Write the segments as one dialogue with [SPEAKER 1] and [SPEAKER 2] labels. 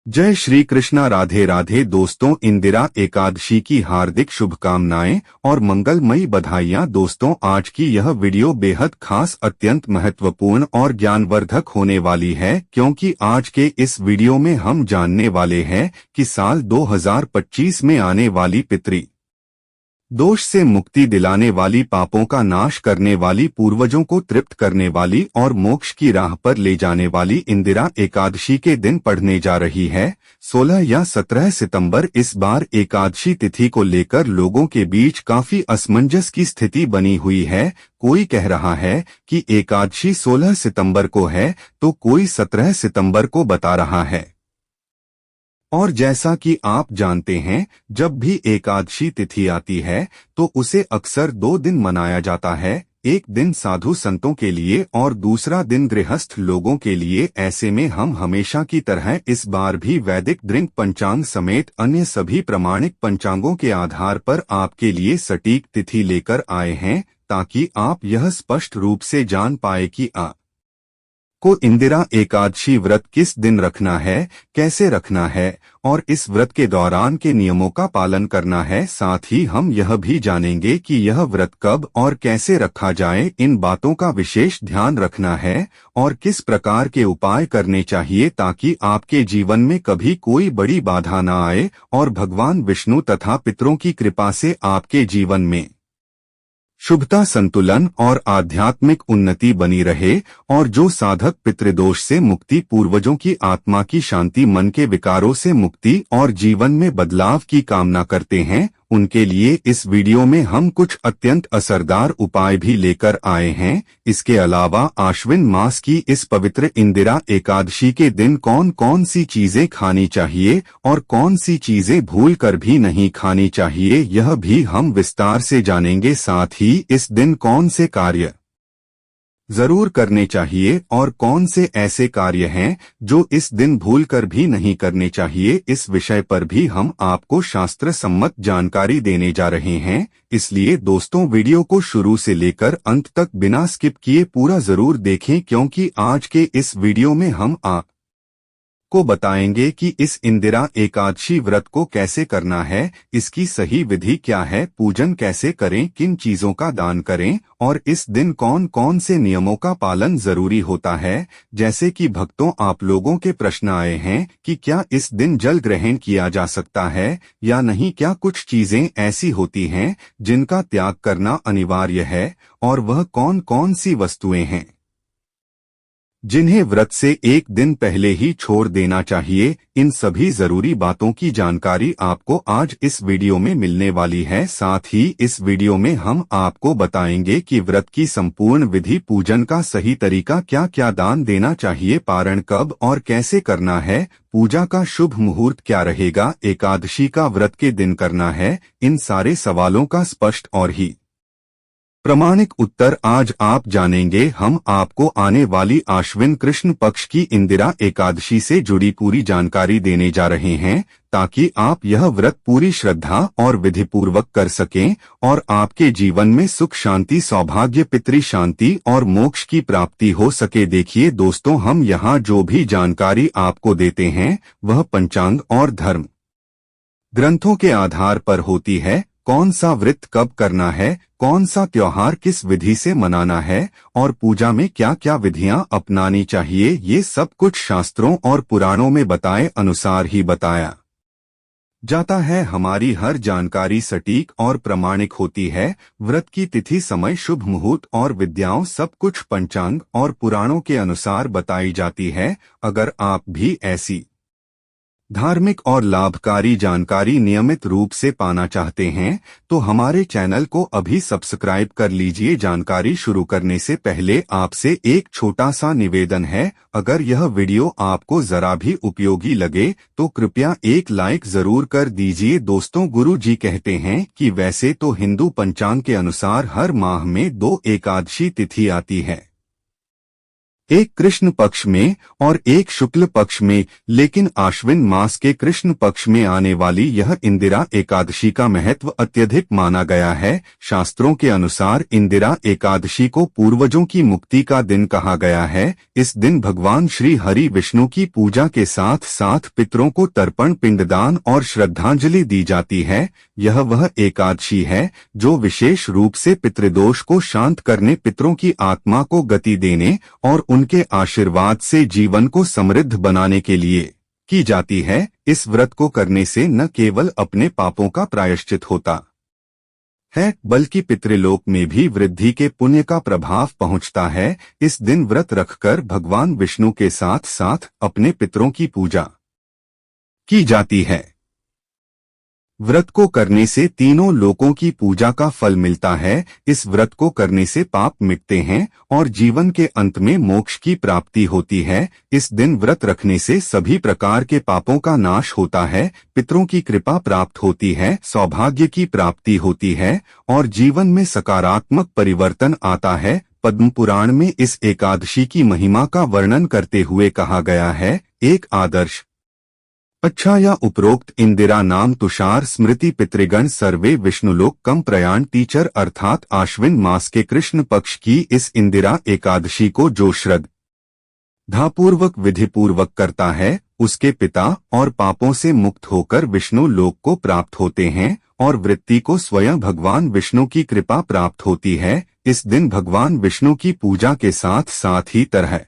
[SPEAKER 1] जय श्री कृष्णा। राधे राधे दोस्तों, इंदिरा एकादशी की हार्दिक शुभकामनाएं और मंगलमयी बधाइयां। दोस्तों, आज की यह वीडियो बेहद खास, अत्यंत महत्वपूर्ण और ज्ञानवर्धक होने वाली है, क्योंकि आज के इस वीडियो में हम जानने वाले हैं कि साल 2025 में आने वाली पितृ दोष से मुक्ति दिलाने वाली, पापों का नाश करने वाली, पूर्वजों को तृप्त करने वाली और मोक्ष की राह पर ले जाने वाली इंदिरा एकादशी के दिन पड़ने जा रही है। 16 या 17 सितंबर। इस बार एकादशी तिथि को लेकर लोगों के बीच काफी असमंजस की स्थिति बनी हुई है। कोई कह रहा है कि एकादशी 16 सितंबर को है, तो कोई 17 सितंबर को बता रहा है। और जैसा कि आप जानते हैं, जब भी एकादशी तिथि आती है तो उसे अक्सर 2 दिन मनाया जाता है। एक दिन साधु संतों के लिए और दूसरा दिन गृहस्थ लोगों के लिए। ऐसे में हम हमेशा की तरह इस बार भी वैदिक दृंग पंचांग समेत अन्य सभी प्रमाणिक पंचांगों के आधार पर आपके लिए सटीक तिथि लेकर आए हैं, ताकि आप यह स्पष्ट रूप से जान पाए कि को इंदिरा एकादशी व्रत किस दिन रखना है, कैसे रखना है और इस व्रत के दौरान के नियमों का पालन करना है। साथ ही हम यह भी जानेंगे कि यह व्रत कब और कैसे रखा जाए। इन बातों का विशेष ध्यान रखना है और किस प्रकार के उपाय करने चाहिए, ताकि आपके जीवन में कभी कोई बड़ी बाधा न आए और भगवान विष्णु तथा पितरों की कृपा से आपके जीवन में शुभता, संतुलन और आध्यात्मिक उन्नति बनी रहे। और जो साधक पितृदोष से मुक्ति, पूर्वजों की आत्मा की शांति, मन के विकारों से मुक्ति और जीवन में बदलाव की कामना करते हैं, उनके लिए इस वीडियो में हम कुछ अत्यंत असरदार उपाय भी लेकर आए हैं। इसके अलावा आश्विन मास की इस पवित्र इंदिरा एकादशी के दिन कौन कौन सी चीजें खानी चाहिए और कौन सी चीजें भूल कर भी नहीं खानी चाहिए, यह भी हम विस्तार से जानेंगे। साथ ही इस दिन कौन से कार्य जरूर करने चाहिए और कौन से ऐसे कार्य हैं जो इस दिन भूल कर भी नहीं करने चाहिए, इस विषय पर भी हम आपको शास्त्र सम्मत जानकारी देने जा रहे हैं। इसलिए दोस्तों, वीडियो को शुरू से लेकर अंत तक बिना स्किप किए पूरा जरूर देखें, क्योंकि आज के इस वीडियो में हम को बताएंगे कि इस इंदिरा एकादशी व्रत को कैसे करना है, इसकी सही विधि क्या है, पूजन कैसे करें, किन चीजों का दान करें और इस दिन कौन कौन से नियमों का पालन जरूरी होता है। जैसे कि भक्तों, आप लोगों के प्रश्न आए हैं कि क्या इस दिन जल ग्रहण किया जा सकता है या नहीं, क्या कुछ चीजें ऐसी होती हैं जिनका त्याग करना अनिवार्य है और वह कौन कौन सी वस्तुएं हैं जिन्हें व्रत से एक दिन पहले ही छोड़ देना चाहिए। इन सभी जरूरी बातों की जानकारी आपको आज इस वीडियो में मिलने वाली है। साथ ही इस वीडियो में हम आपको बताएंगे कि व्रत की संपूर्ण विधि, पूजन का सही तरीका, क्या क्या दान देना चाहिए, पारण कब और कैसे करना है, पूजा का शुभ मुहूर्त क्या रहेगा, एकादशी का व्रत के दिन करना है। इन सारे सवालों का स्पष्ट और ही प्रमाणिक उत्तर आज आप जानेंगे। हम आपको आने वाली आश्विन कृष्ण पक्ष की इंदिरा एकादशी से जुड़ी पूरी जानकारी देने जा रहे हैं, ताकि आप यह व्रत पूरी श्रद्धा और विधिपूर्वक कर सकें और आपके जीवन में सुख, शांति, सौभाग्य, पितृ शांति और मोक्ष की प्राप्ति हो सके। देखिए दोस्तों, हम यहाँ जो भी जानकारी आपको देते हैं वह पंचांग और धर्म ग्रंथों के आधार पर होती है। कौन सा व्रत कब करना है, कौन सा त्योहार किस विधि से मनाना है और पूजा में क्या क्या विधियां अपनानी चाहिए, ये सब कुछ शास्त्रों और पुराणों में बताए अनुसार ही बताया जाता है। हमारी हर जानकारी सटीक और प्रमाणिक होती है। व्रत की तिथि, समय, शुभ मुहूर्त और विद्याओं, सब कुछ पंचांग और पुराणों के अनुसार बताई जाती है। अगर आप भी ऐसी धार्मिक और लाभकारी जानकारी नियमित रूप से पाना चाहते हैं तो हमारे चैनल को अभी सब्सक्राइब कर लीजिए। जानकारी शुरू करने से पहले आपसे एक छोटा सा निवेदन है, अगर यह वीडियो आपको जरा भी उपयोगी लगे तो कृपया एक लाइक जरूर कर दीजिए। दोस्तों, गुरु जी कहते हैं कि वैसे तो हिंदू पंचांग के अनुसार हर माह में 2 एकादशी तिथि आती है। एक कृष्ण पक्ष में और एक शुक्ल पक्ष में, लेकिन आश्विन मास के कृष्ण पक्ष में आने वाली यह इंदिरा एकादशी का महत्व अत्यधिक माना गया है। शास्त्रों के अनुसार इंदिरा एकादशी को पूर्वजों की मुक्ति का दिन कहा गया है। इस दिन भगवान श्री हरि विष्णु की पूजा के साथ साथ पितरों को तर्पण, पिंडदान और श्रद्धांजलि दी जाती है। यह वह एकादशी है जो विशेष रूप से पितृदोष को शांत करने, पितरों की आत्मा को गति देने और उनके आशीर्वाद से जीवन को समृद्ध बनाने के लिए की जाती है। इस व्रत को करने से न केवल अपने पापों का प्रायश्चित होता है, बल्कि पितृलोक में भी वृद्धि के पुण्य का प्रभाव पहुंचता है। इस दिन व्रत रखकर भगवान विष्णु के साथ साथ अपने पितरों की पूजा की जाती है। व्रत को करने से तीनों लोकों की पूजा का फल मिलता है। इस व्रत को करने से पाप मिटते हैं और जीवन के अंत में मोक्ष की प्राप्ति होती है। इस दिन व्रत रखने से सभी प्रकार के पापों का नाश होता है, पितरों की कृपा प्राप्त होती है, सौभाग्य की प्राप्ति होती है और जीवन में सकारात्मक परिवर्तन आता है। पद्म पुराण में इस एकादशी की महिमा का वर्णन करते हुए कहा गया है, एक आदर्श अच्छा या उपरोक्त इंदिरा नाम तुषार स्मृति पितृगण सर्वे विष्णुलोक कम प्रयाण टीचर, अर्थात आश्विन मास के कृष्ण पक्ष की इस इंदिरा एकादशी को जो श्रद्धापूर्वक विधिपूर्वक करता है, उसके पिता और पापों से मुक्त होकर विष्णु लोक को प्राप्त होते हैं और वृत्ति को स्वयं भगवान विष्णु की कृपा प्राप्त होती है। इस दिन भगवान विष्णु की पूजा के साथ साथ ही तरह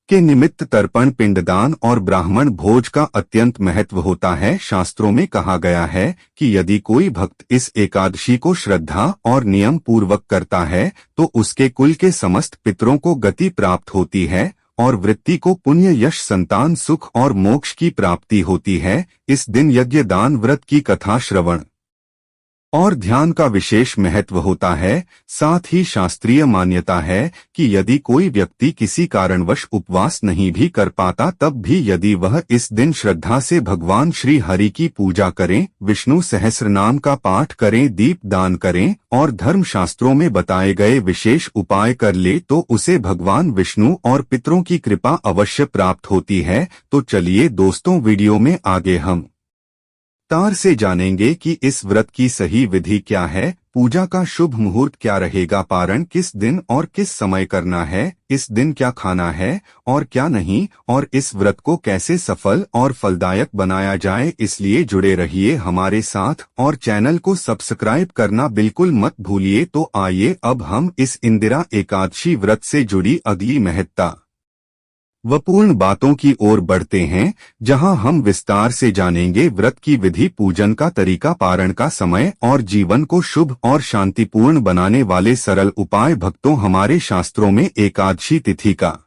[SPEAKER 1] के निमित्त तर्पण, पिंडदान और ब्राह्मण भोज का अत्यंत महत्व होता है। शास्त्रों में कहा गया है कि यदि कोई भक्त इस एकादशी को श्रद्धा और नियम पूर्वक करता है तो उसके कुल के समस्त पितरों को गति प्राप्त होती है और वृत्ति को पुण्य, यश, संतान, सुख और मोक्ष की प्राप्ति होती है। इस दिन यज्ञ, दान, व्रत की कथा श्रवण और ध्यान का विशेष महत्व होता है। साथ ही शास्त्रीय मान्यता है कि यदि कोई व्यक्ति किसी कारणवश उपवास नहीं भी कर पाता, तब भी यदि वह इस दिन श्रद्धा से भगवान श्री हरि की पूजा करें, विष्णु सहस्रनाम का पाठ करें, दीप दान करें और धर्म शास्त्रों में बताए गए विशेष उपाय कर ले तो उसे भगवान विष्णु और पितरों की कृपा अवश्य प्राप्त होती है। तो चलिए दोस्तों, वीडियो में आगे हम तार से जानेंगे कि इस व्रत की सही विधि क्या है, पूजा का शुभ मुहूर्त क्या रहेगा, पारण किस दिन और किस समय करना है, इस दिन क्या खाना है और क्या नहीं, और इस व्रत को कैसे सफल और फलदायक बनाया जाए। इसलिए जुड़े रहिए हमारे साथ और चैनल को सब्सक्राइब करना बिल्कुल मत भूलिए। तो आइए अब हम इस इंदिरा एकादशी व्रत से जुड़ी अगली महत्ता व पूर्ण बातों की ओर बढ़ते हैं, जहां हम विस्तार से जानेंगे व्रत की विधि, पूजन का तरीका, पारण का समय और जीवन को शुभ और शांतिपूर्ण बनाने वाले सरल उपाय। भक्तों, हमारे शास्त्रों में एकादशी तिथि का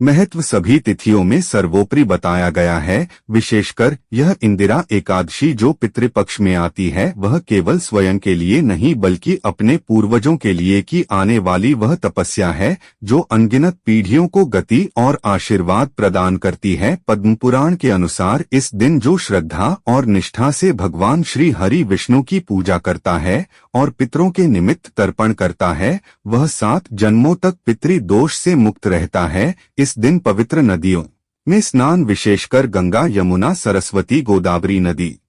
[SPEAKER 1] महत्व सभी तिथियों में सर्वोपरि बताया गया है। विशेषकर यह इंदिरा एकादशी जो पितृपक्ष में आती है, वह केवल स्वयं के लिए नहीं बल्कि अपने पूर्वजों के लिए की आने वाली वह तपस्या है जो अनगिनत पीढ़ियों को गति और आशीर्वाद प्रदान करती है। पद्म पुराण के अनुसार इस दिन जो श्रद्धा और निष्ठा से भगवान श्री हरि विष्णु की पूजा करता है और पितरों के निमित्त तर्पण करता है, वह 7 जन्मों तक पितृदोष से मुक्त रहता है। इस दिन पवित्र नदियों में स्नान, विशेषकर गंगा, यमुना, सरस्वती, गोदावरी नदी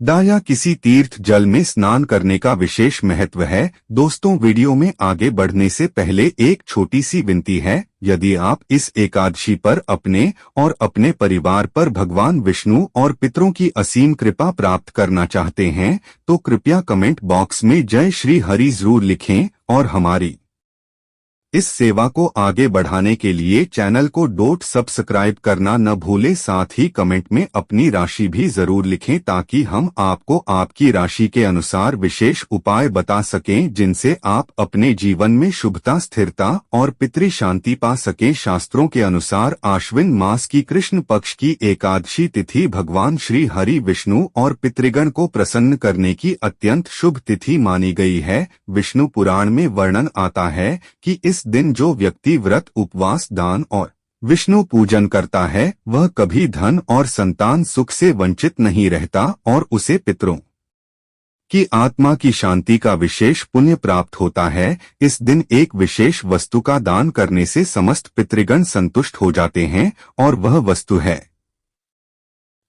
[SPEAKER 1] या किसी तीर्थ जल में स्नान करने का विशेष महत्व है। दोस्तों, वीडियो में आगे बढ़ने से पहले एक छोटी सी विनती है, यदि आप इस एकादशी पर अपने और अपने परिवार पर भगवान विष्णु और पितरों की असीम कृपा प्राप्त करना चाहते हैं तो कृपया कमेंट बॉक्स में जय श्री हरि जरूर लिखें और हमारी इस सेवा को आगे बढ़ाने के लिए चैनल को सब्सक्राइब करना न भूलें। साथ ही कमेंट में अपनी राशि भी जरूर लिखें ताकि हम आपको आपकी राशि के अनुसार विशेष उपाय बता सकें जिनसे आप अपने जीवन में शुभता, स्थिरता और पितृ शांति पा सकें। शास्त्रों के अनुसार आश्विन मास की कृष्ण पक्ष की एकादशी तिथि भगवान श्री हरि विष्णु और पितृगण को प्रसन्न करने की अत्यंत शुभ तिथि मानी गई है। विष्णु पुराण में वर्णन आता है कि इस दिन जो व्यक्ति व्रत, उपवास, दान और विष्णु पूजन करता है वह कभी धन और संतान सुख से वंचित नहीं रहता और उसे पितरों कि आत्मा की शांति का विशेष पुण्य प्राप्त होता है। इस दिन एक विशेष वस्तु का दान करने से समस्त पितृगण संतुष्ट हो जाते हैं और वह वस्तु है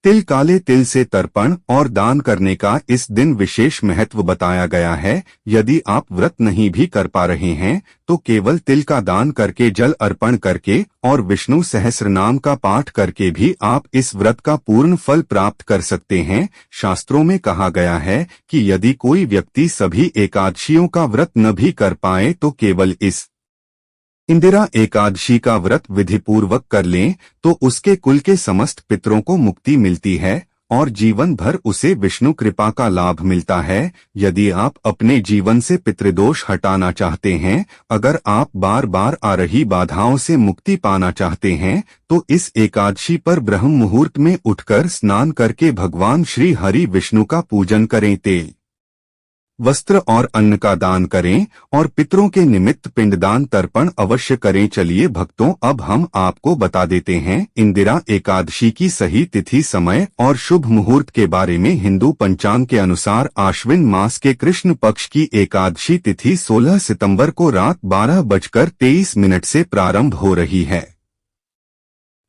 [SPEAKER 1] तिल। काले तिल से तर्पण और दान करने का इस दिन विशेष महत्व बताया गया है। यदि आप व्रत नहीं भी कर पा रहे हैं तो केवल तिल का दान करके, जल अर्पण करके और विष्णु सहस्रनाम का पाठ करके भी आप इस व्रत का पूर्ण फल प्राप्त कर सकते हैं। शास्त्रों में कहा गया है कि यदि कोई व्यक्ति सभी एकादशियों का व्रत न भी कर पाए तो केवल इस इंदिरा एकादशी का व्रत विधिपूर्वक कर लें तो उसके कुल के समस्त पितरों को मुक्ति मिलती है और जीवन भर उसे विष्णु कृपा का लाभ मिलता है। यदि आप अपने जीवन से पितृदोष हटाना चाहते हैं, अगर आप बार बार आ रही बाधाओं से मुक्ति पाना चाहते हैं, तो इस एकादशी पर ब्रह्म मुहूर्त में उठकर स्नान करके भगवान श्री हरि विष्णु का पूजन करें। तेल, वस्त्र और अन्न का दान करें और पितरों के निमित्त पिंडदान तर्पण अवश्य करें। चलिए भक्तों, अब हम आपको बता देते हैं इंदिरा एकादशी की सही तिथि, समय और शुभ मुहूर्त के बारे में। हिंदू पंचांग के अनुसार आश्विन मास के कृष्ण पक्ष की एकादशी तिथि 16 सितंबर को रात 12:23 से प्रारंभ हो रही है,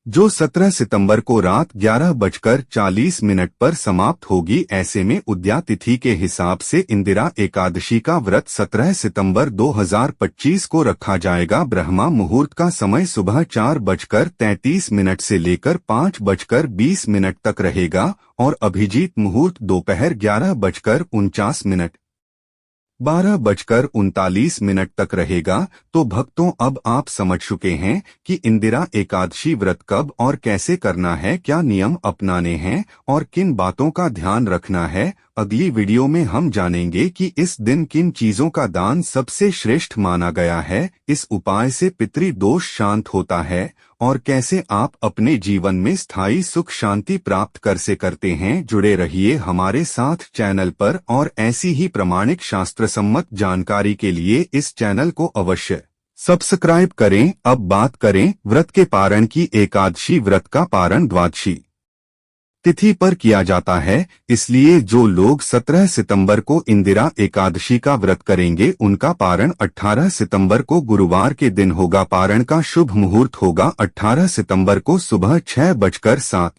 [SPEAKER 1] जो 17 सितंबर को रात 11:40 पर समाप्त होगी। ऐसे में उदया तिथि के हिसाब से इंदिरा एकादशी का व्रत 17 सितंबर 2025 को रखा जाएगा। ब्रह्मा मुहूर्त का समय सुबह 4:33 से लेकर 5:20 तक रहेगा और अभिजीत मुहूर्त दोपहर 11:49 12:39 तक रहेगा। तो भक्तों, अब आप समझ चुके हैं कि इंदिरा एकादशी व्रत कब और कैसे करना है, क्या नियम अपनाने हैं और किन बातों का ध्यान रखना है। अगली वीडियो में हम जानेंगे कि इस दिन किन चीजों का दान सबसे श्रेष्ठ माना गया है, इस उपाय से पितृदोष शांत होता है और कैसे आप अपने जीवन में स्थायी सुख शांति प्राप्त कर से करते हैं। जुड़े रहिए हमारे साथ चैनल पर और ऐसी ही प्रामाणिक शास्त्र सम्मत जानकारी के लिए इस चैनल को अवश्य सब्सक्राइब करें। अब बात करें व्रत के पारण की। एकादशी व्रत का पारण द्वादशी तिथि पर किया जाता है, इसलिए जो लोग 17 सितंबर को इंदिरा एकादशी का व्रत करेंगे उनका पारण 18 सितंबर को गुरुवार के दिन होगा। पारण का शुभ मुहूर्त होगा 18 सितंबर को सुबह 6:07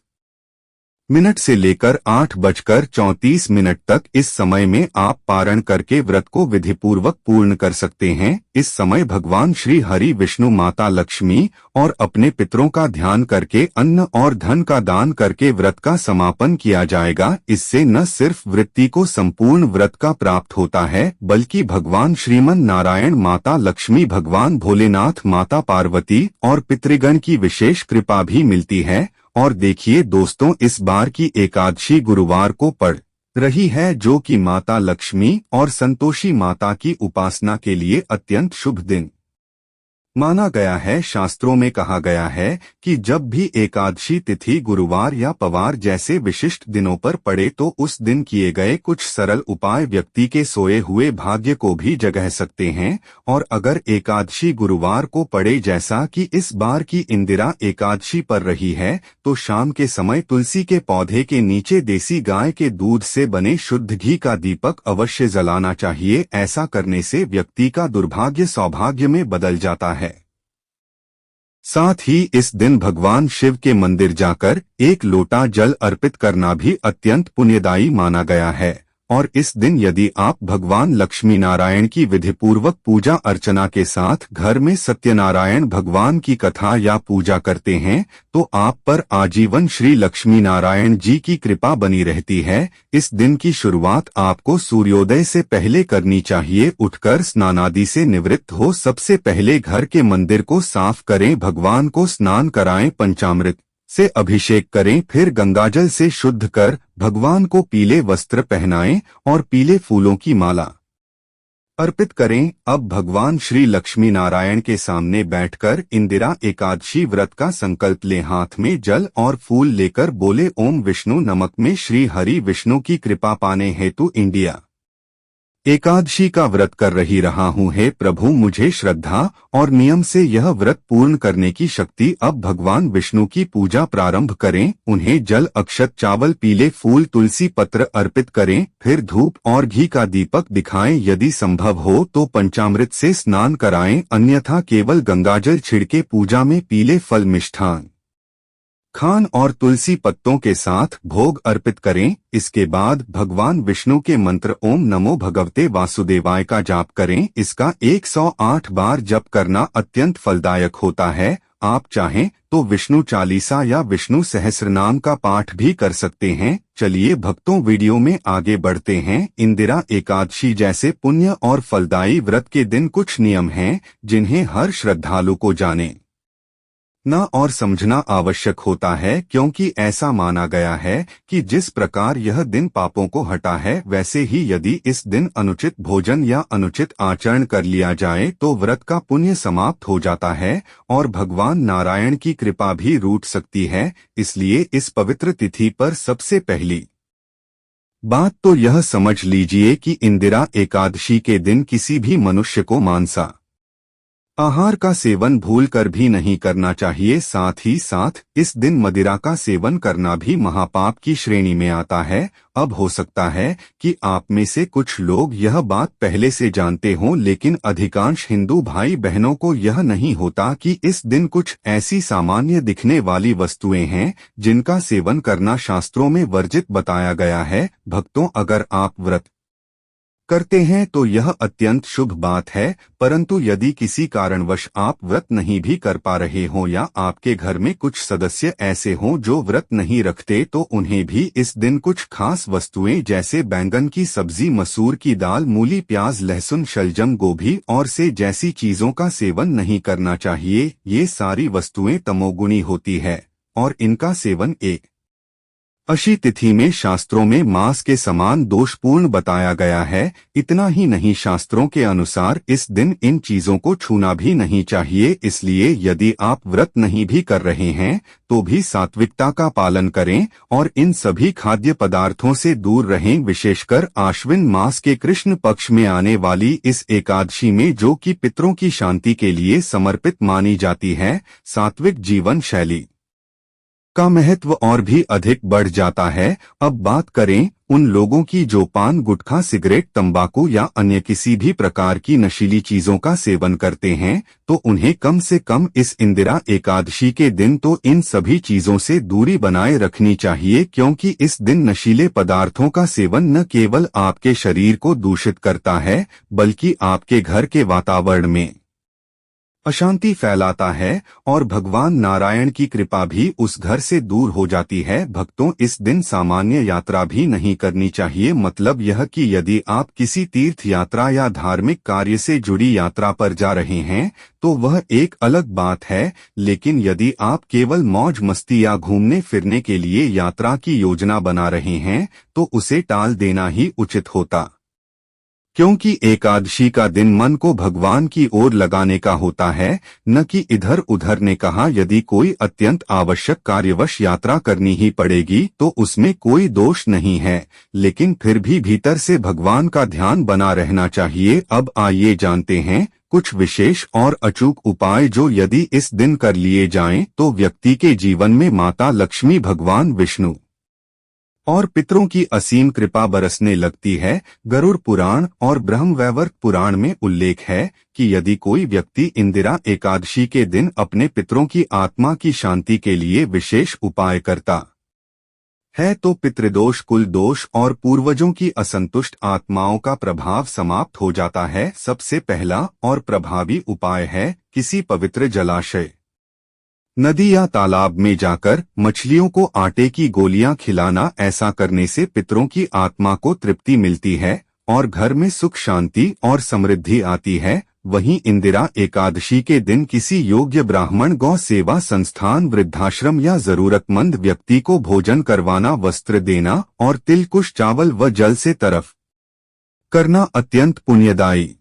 [SPEAKER 1] से लेकर 8:34 तक। इस समय में आप पारण करके व्रत को विधिपूर्वक पूर्ण कर सकते हैं। इस समय भगवान श्री हरि विष्णु, माता लक्ष्मी और अपने पितरों का ध्यान करके अन्न और धन का दान करके व्रत का समापन किया जाएगा। इससे न सिर्फ वृत्ति को संपूर्ण व्रत का प्राप्त होता है, बल्कि भगवान श्रीमन नारायण, माता लक्ष्मी, भगवान भोलेनाथ, माता पार्वती और पितृगण की विशेष कृपा भी मिलती है। और देखिए दोस्तों, इस बार की एकादशी गुरुवार को पड़ रही है, जो कि माता लक्ष्मी और संतोषी माता की उपासना के लिए अत्यंत शुभ दिन माना गया है। शास्त्रों में कहा गया है कि जब भी एकादशी तिथि गुरुवार या पवार जैसे विशिष्ट दिनों पर पड़े तो उस दिन किए गए कुछ सरल उपाय व्यक्ति के सोए हुए भाग्य को भी जगा सकते हैं। और अगर एकादशी गुरुवार को पड़े जैसा कि इस बार की इंदिरा एकादशी पर रही है, तो शाम के समय तुलसी के पौधे के नीचे देसी गाय के दूध से बने शुद्ध घी का दीपक अवश्य जलाना चाहिए। ऐसा करने से व्यक्ति का दुर्भाग्य सौभाग्य में बदल जाता है। साथ ही इस दिन भगवान शिव के मंदिर जाकर एक लोटा जल अर्पित करना भी अत्यंत पुण्यदायी माना गया है। और इस दिन यदि आप भगवान लक्ष्मी नारायण की विधिपूर्वक पूजा अर्चना के साथ घर में सत्यनारायण भगवान की कथा या पूजा करते हैं, तो आप पर आजीवन श्री लक्ष्मी नारायण जी की कृपा बनी रहती है। इस दिन की शुरुआत आपको सूर्योदय से पहले करनी चाहिए। उठकर स्नानादि से निवृत्त हो सबसे पहले घर के मंदिर को साफ करें, भगवान को स्नान कराएं, पंचामृत से अभिषेक करें, फिर गंगाजल से शुद्ध कर भगवान को पीले वस्त्र पहनाएं और पीले फूलों की माला अर्पित करें। अब भगवान श्री लक्ष्मी नारायण के सामने बैठकर इंदिरा एकादशी व्रत का संकल्प लें। हाथ में जल और फूल लेकर बोले, ओम विष्णु नमक में श्री हरि विष्णु की कृपा पाने हेतु इंडिया एकादशी का व्रत कर रहा हूँ, हे प्रभु मुझे श्रद्धा और नियम से यह व्रत पूर्ण करने की शक्ति। अब भगवान विष्णु की पूजा प्रारंभ करें। उन्हें जल, अक्षत, चावल, पीले फूल, तुलसी पत्र अर्पित करें। फिर धूप और घी का दीपक दिखाएं। यदि संभव हो तो पंचामृत से स्नान कराएं, अन्यथा केवल गंगाजल छिड़के पूजा में पीले फल, मिष्ठान, खान और तुलसी पत्तों के साथ भोग अर्पित करें। इसके बाद भगवान विष्णु के मंत्र ओम नमो भगवते वासुदेवाय का जाप करें। इसका 108 बार जप करना अत्यंत फलदायक होता है। आप चाहें तो विष्णु चालीसा या विष्णु सहस्रनाम का पाठ भी कर सकते हैं। चलिए भक्तों, वीडियो में आगे बढ़ते हैं। इंदिरा एकादशी जैसे पुण्य और फलदायी व्रत के दिन कुछ नियम हैं जिन्हें हर श्रद्धालु को जाने ना और समझना आवश्यक होता है, क्योंकि ऐसा माना गया है कि जिस प्रकार यह दिन पापों को हटा है, वैसे ही यदि इस दिन अनुचित भोजन या अनुचित आचरण कर लिया जाए तो व्रत का पुण्य समाप्त हो जाता है और भगवान नारायण की कृपा भी रूठ सकती है। इसलिए इस पवित्र तिथि पर सबसे पहली बात तो यह समझ लीजिए कि इंदिरा एकादशी के दिन किसी भी मनुष्य को मांसा आहार का सेवन भूलकर भी नहीं करना चाहिए। साथ ही साथ इस दिन मदिरा का सेवन करना भी महापाप की श्रेणी में आता है। अब हो सकता है कि आप में से कुछ लोग यह बात पहले से जानते हों, लेकिन अधिकांश हिंदू भाई बहनों को यह नहीं होता कि इस दिन कुछ ऐसी सामान्य दिखने वाली वस्तुएं हैं जिनका सेवन करना शास्त्रों में वर्जित बताया गया है। भक्तों, अगर आप व्रत करते हैं तो यह अत्यंत शुभ बात है, परंतु यदि किसी कारणवश आप व्रत नहीं भी कर पा रहे हों या आपके घर में कुछ सदस्य ऐसे हों जो व्रत नहीं रखते, तो उन्हें भी इस दिन कुछ खास वस्तुएं जैसे बैंगन की सब्जी, मसूर की दाल, मूली, प्याज, लहसुन, शलजम, गोभी और से जैसी चीजों का सेवन नहीं करना चाहिए। ये सारी वस्तुएं तमोगुणी होती है और इनका सेवन एक अशी तिथि में शास्त्रों में मांस के समान दोषपूर्ण बताया गया है। इतना ही नहीं, शास्त्रों के अनुसार इस दिन इन चीजों को छूना भी नहीं चाहिए। इसलिए यदि आप व्रत नहीं भी कर रहे हैं तो भी सात्विकता का पालन करें और इन सभी खाद्य पदार्थों से दूर रहें। विशेषकर आश्विन मास के कृष्ण पक्ष में आने वाली इस एकादशी में, जो कि पितरों की शांति के लिए समर्पित मानी जाती है, सात्विक जीवन शैली का महत्व और भी अधिक बढ़ जाता है। अब बात करें उन लोगों की जो पान, गुटखा, सिगरेट, तंबाकू या अन्य किसी भी प्रकार की नशीली चीजों का सेवन करते हैं, तो उन्हें कम से कम इस इंदिरा एकादशी के दिन तो इन सभी चीजों से दूरी बनाए रखनी चाहिए, क्योंकि इस दिन नशीले पदार्थों का सेवन न केवल आपके शरीर को दूषित करता है बल्कि आपके घर के वातावरण में अशांति फैलाता है और भगवान नारायण की कृपा भी उस घर से दूर हो जाती है। भक्तों, इस दिन सामान्य यात्रा भी नहीं करनी चाहिए। मतलब यह कि यदि आप किसी तीर्थ यात्रा या धार्मिक कार्य से जुड़ी यात्रा पर जा रहे हैं तो वह एक अलग बात है, लेकिन यदि आप केवल मौज मस्ती या घूमने फिरने के लिए यात्रा की योजना बना रहे हैं तो उसे टाल देना ही उचित होता, क्योंकि एकादशी का दिन मन को भगवान की ओर लगाने का होता है, न कि इधर उधर। ने कहा, यदि कोई अत्यंत आवश्यक कार्यवश यात्रा करनी ही पड़ेगी तो उसमें कोई दोष नहीं है, लेकिन फिर भी भीतर से भगवान का ध्यान बना रहना चाहिए। अब आइए जानते हैं कुछ विशेष और अचूक उपाय जो यदि इस दिन कर लिए जाएं तो व्यक्ति के जीवन में माता लक्ष्मी, भगवान विष्णु और पितरों की असीम कृपा बरसने लगती है। गरुड़ पुराण और ब्रह्मवैवर्त पुराण में उल्लेख है कि यदि कोई व्यक्ति इंदिरा एकादशी के दिन अपने पितरों की आत्मा की शांति के लिए विशेष उपाय करता है तो पितृदोष, कुल दोष और पूर्वजों की असंतुष्ट आत्माओं का प्रभाव समाप्त हो जाता है। सबसे पहला और प्रभावी उपाय है किसी पवित्र जलाशय, नदी या तालाब में जाकर मछलियों को आटे की गोलियां खिलाना। ऐसा करने से पितरों की आत्मा को तृप्ति मिलती है और घर में सुख, शांति और समृद्धि आती है। वहीं इंदिरा एकादशी के दिन किसी योग्य ब्राह्मण, गौ सेवा संस्थान, वृद्धाश्रम या जरूरतमंद व्यक्ति को भोजन करवाना, वस्त्र देना और तिल, कुश, चावल व जल से तरफ करना अत्यंत पुण्यदायी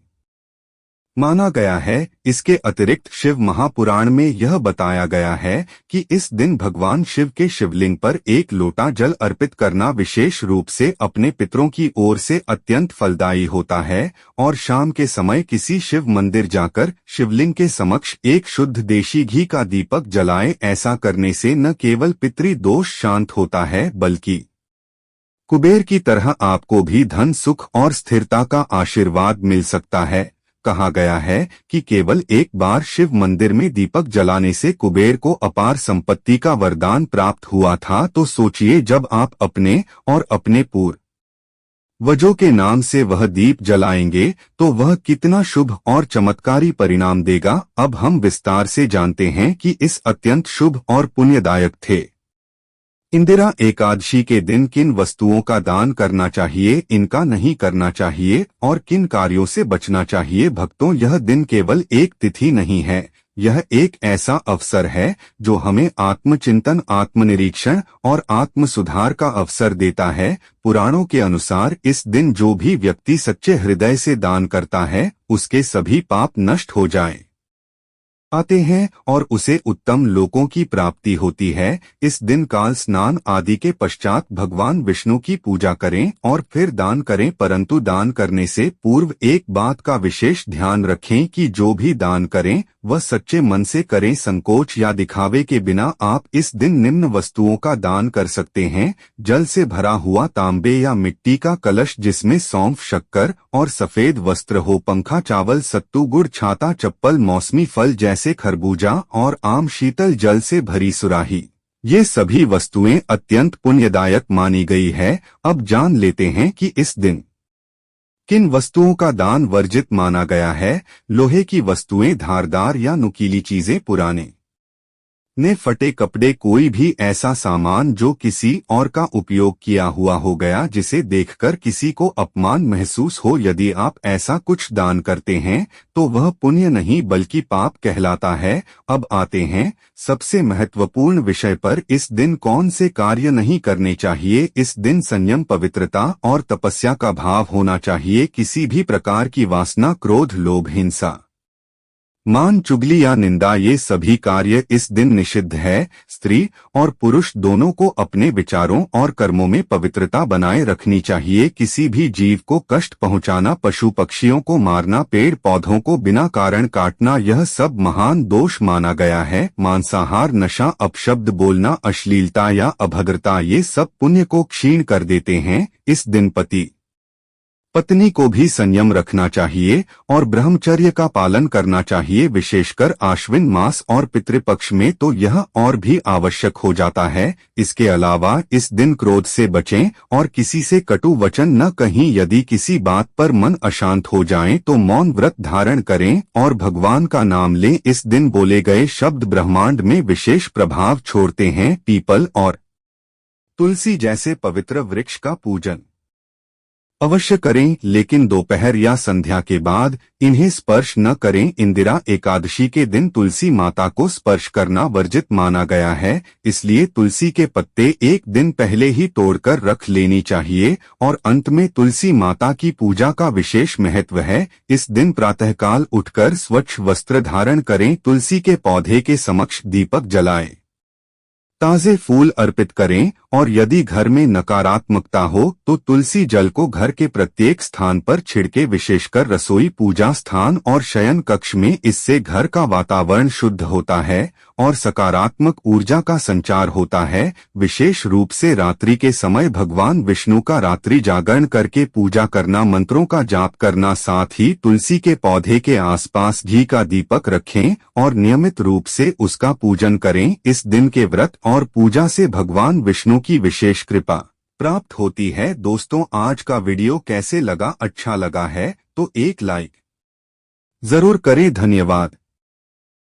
[SPEAKER 1] माना गया है। इसके अतिरिक्त शिव महापुराण में यह बताया गया है कि इस दिन भगवान शिव के शिवलिंग पर एक लोटा जल अर्पित करना विशेष रूप से अपने पितरों की ओर से अत्यंत फलदायी होता है और शाम के समय किसी शिव मंदिर जाकर शिवलिंग के समक्ष एक शुद्ध देशी घी का दीपक जलाएं। ऐसा करने से न केवल पितृ दोष शांत होता है बल्कि कुबेर की तरह आपको भी धन सुख और स्थिरता का आशीर्वाद मिल सकता है। कहा गया है कि केवल एक बार शिव मंदिर में दीपक जलाने से कुबेर को अपार संपत्ति का वरदान प्राप्त हुआ था। तो सोचिए, जब आप अपने और अपने पूर्वजों के नाम से वह दीप जलाएंगे तो वह कितना शुभ और चमत्कारी परिणाम देगा। अब हम विस्तार से जानते हैं कि इस अत्यंत शुभ और पुण्यदायक थे इंदिरा एकादशी के दिन किन वस्तुओं का दान करना चाहिए, इनका नहीं करना चाहिए और किन कार्यों से बचना चाहिए। भक्तों, यह दिन केवल एक तिथि नहीं है, यह एक ऐसा अवसर है जो हमें आत्मचिंतन, आत्मनिरीक्षण और आत्म सुधार का अवसर देता है। पुराणों के अनुसार इस दिन जो भी व्यक्ति सच्चे हृदय से दान करता है उसके सभी पाप नष्ट हो आते हैं और उसे उत्तम लोकों की प्राप्ति होती है। इस दिन काल स्नान आदि के पश्चात भगवान विष्णु की पूजा करें और फिर दान करें, परंतु दान करने से पूर्व एक बात का विशेष ध्यान रखें कि जो भी दान करें वह सच्चे मन से करें, संकोच या दिखावे के बिना। आप इस दिन निम्न वस्तुओं का दान कर सकते हैं: जल से भरा हुआ तांबे या मिट्टी का कलश जिसमें सौंफ, शक्कर और सफेद वस्त्र हो, पंखा, चावल, सत्तू, गुड़, छाता, चप्पल, मौसमी फल जैसे खरबूजा और आम, शीतल जल से भरी सुराही। ये सभी वस्तुएं अत्यंत पुण्यदायक मानी गई है। अब जान लेते हैं कि इस दिन किन वस्तुओं का दान वर्जित माना गया है। लोहे की वस्तुएं, धारदार या नुकीली चीजें, पुराने ने फटे कपड़े, कोई भी ऐसा सामान जो किसी और का उपयोग किया हुआ हो गया जिसे देखकर किसी को अपमान महसूस हो। यदि आप ऐसा कुछ दान करते हैं तो वह पुण्य नहीं बल्कि पाप कहलाता है। अब आते हैं सबसे महत्वपूर्ण विषय पर। इस दिन कौन से कार्य नहीं करने चाहिए। इस दिन संयम, पवित्रता और तपस्या का भाव होना चाहिए। किसी भी प्रकार की वासना, क्रोध, लोभ, हिंसा, मान, चुगली या निंदा, ये सभी कार्य इस दिन निषिद्ध है। स्त्री और पुरुष दोनों को अपने विचारों और कर्मों में पवित्रता बनाए रखनी चाहिए। किसी भी जीव को कष्ट पहुंचाना, पशु पक्षियों को मारना, पेड़ पौधों को बिना कारण काटना, यह सब महान दोष माना गया है। मांसाहार, नशा, अपशब्द बोलना, अश्लीलता या अभद्रता, ये सब पुण्य को क्षीण कर देते हैं। इस दिन पति पत्नी को भी संयम रखना चाहिए और ब्रह्मचर्य का पालन करना चाहिए। विशेषकर आश्विन मास और पितृपक्ष में तो यह और भी आवश्यक हो जाता है। इसके अलावा इस दिन क्रोध से बचें और किसी से कटु वचन न कहीं। यदि किसी बात पर मन अशांत हो जाए तो मौन व्रत धारण करें और भगवान का नाम लें। इस दिन बोले गए शब्द ब्रह्मांड में विशेष प्रभाव छोड़ते हैं। पीपल और तुलसी जैसे पवित्र वृक्ष का पूजन अवश्य करें, लेकिन दोपहर या संध्या के बाद इन्हें स्पर्श न करें। इंदिरा एकादशी के दिन तुलसी माता को स्पर्श करना वर्जित माना गया है, इसलिए तुलसी के पत्ते एक दिन पहले ही तोड़कर रख लेनी चाहिए। और अंत में तुलसी माता की पूजा का विशेष महत्व है। इस दिन प्रातःकाल उठकर स्वच्छ वस्त्र धारण करें, तुलसी के पौधे के समक्ष दीपक जलाएं, ताजे फूल अर्पित करें और यदि घर में नकारात्मकता हो तो तुलसी जल को घर के प्रत्येक स्थान पर छिड़के, विशेषकर रसोई, पूजा स्थान और शयन कक्ष में। इससे घर का वातावरण शुद्ध होता है और सकारात्मक ऊर्जा का संचार होता है। विशेष रूप से रात्रि के समय भगवान विष्णु का रात्रि जागरण करके पूजा करना, मंत्रों का जाप करना, साथ ही तुलसी के पौधे के आसपास घी का दीपक रखें और नियमित रूप से उसका पूजन करें। इस दिन के व्रत और पूजा से भगवान विष्णु की विशेष कृपा प्राप्त होती है। दोस्तों, आज का वीडियो कैसे लगा? अच्छा लगा है तो एक लाइक जरूर करें। धन्यवाद।